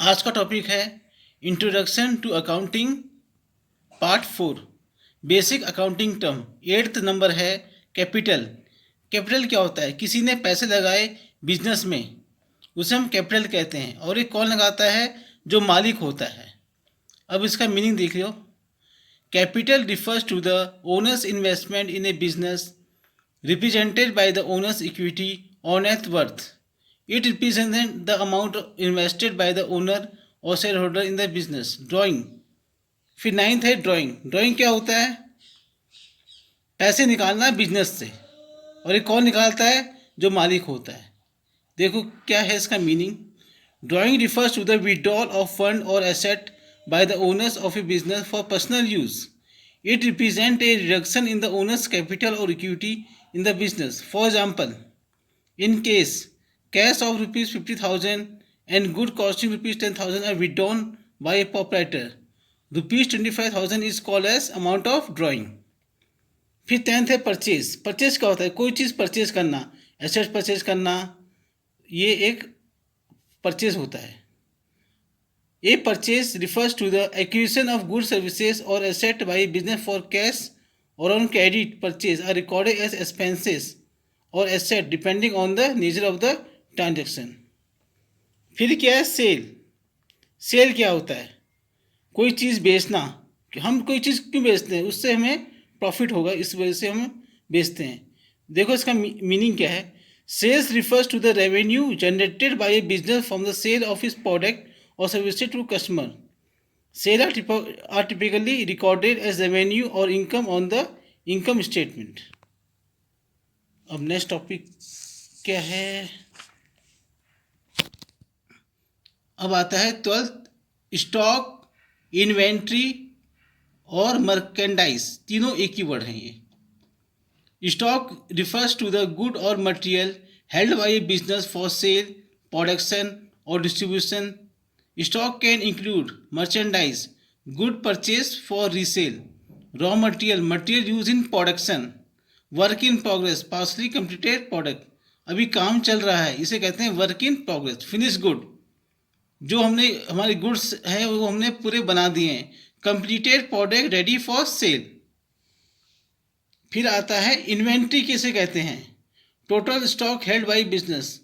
आज का टॉपिक है introduction to accounting part 4 basic accounting term. 8th number है कैपिटल। कैपिटल क्या होता है? किसी ने पैसे लगाए बिजनेस में, उसे हम कैपिटल कहते हैं। और ये कौन लगाता है? जो मालिक होता है। अब इसका मीनिंग देख लो। Capital refers to the owners investment in a business represented by the owner's equity or net worth. It represents the amount invested by the owner or shareholder in the business. Drawing। फिर 9th है drawing. Drawing क्या होता है? पैसे निकालना business से, और ये कौन निकालता है? जो मालिक होता है। देखो क्या है इसका meaning. Drawing refers to the withdrawal of fund और asset by the owners of a business for personal use. It represents a reduction in the owner's capital or equity in the business. For example, in case cash of rupees 50,000 and good costing rupees 10,000 are withdrawn by a proprietor, rupees 25,000 is called as amount of drawing. फिर 10th है purchase. Purchase क्या होता है? कोई चीज़ purchase करना, asset purchase करना, ये एक परचेज होता है। A purchase refers to the acquisition of goods, services or asset by a business for cash or on credit. Purchase are recorded as expenses or asset depending on the nature of the transaction. फिर क्या है? Cell. Cell क्या होता है? कोई चीज़ बेचना। हम कोई चीज़ क्यों बेचते हैं? उससे हमें प्रॉफिट होगा, इस वजह से हम बेचते हैं। देखो इसका मीनिंग क्या है। Sales refers to the revenue generated by a business from the sale of this product or services to customer. Sales are typically recorded as revenue or income on the income statement. अब next topic क्या है? अब आता है 12th stock, inventory और merchandise. तीनों एक ही word हैं ये। Stock refers to the good और material held by a business for sale, production और distribution. Stock can include merchandise, good purchase for resale, raw material, material used in production, work in progress, partially completed product. अभी काम चल रहा है, इसे कहते हैं work in progress. Finish good, जो हमने हमारे गुड्स हैं वो हमने पूरे बना दिए हैं. Completed product ready for sale. फिर आता है इन्वेंट्री. किसे कहते हैं? Total stock held by business.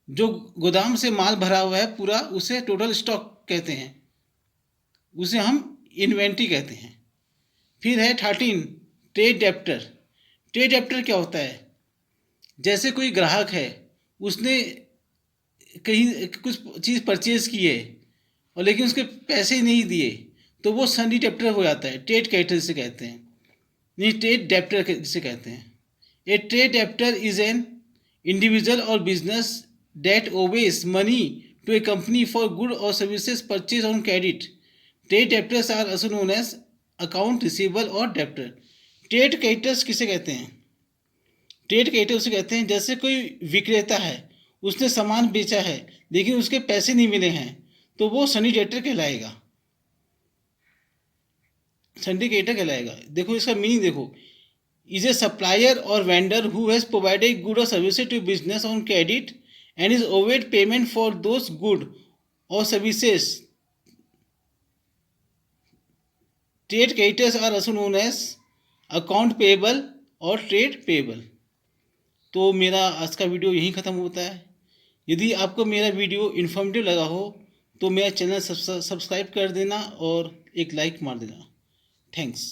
जो गोदाम से माल भरा हुआ है पूरा, उसे टोटल स्टॉक कहते हैं, उसे हम इन्वेंट्री कहते हैं. फिर है 13 ट्रेड डेप्टर. ट्रेड डेप्टर क्या होता है? जैसे कोई ग्राहक है, उसने कहीं कुछ चीज़ परचेज की है और लेकिन उसके पैसे नहीं दिए, तो वो सन्डी डेप्टर हो जाता है. ट्रेड क्रेडिटर से कहते हैं, नहीं ट्रेड डेप्टर जिसे कहते हैं. ए trade debtor is an individual और business that owes money to a company for goods or services purchased on credit. Trade debtors are also known as account receivable और debtor. Trade creditors किसे कहते हैं? Trade creditor उसे कहते हैं जैसे कोई विक्रेता है, उसने सामान बेचा है लेकिन उसके पैसे नहीं मिले हैं, तो वो सनी डेटर कहलाएगा, सनी क्रेडिटर कहलाएगा. देखो इसका मीनिंग देखो. इज ए सप्लायर और vendor who has provided good और services to business on credit and is owed payment for those good or services. Trade creditors are also known as account payable और trade payable. तो मेरा आज का video यहीं ख़त्म होता है. यदि आपको मेरा वीडियो इन्फॉर्मेटिव लगा हो तो मेरा चैनल सब्सक्राइब कर देना और एक लाइक मार देना. थैंक्स.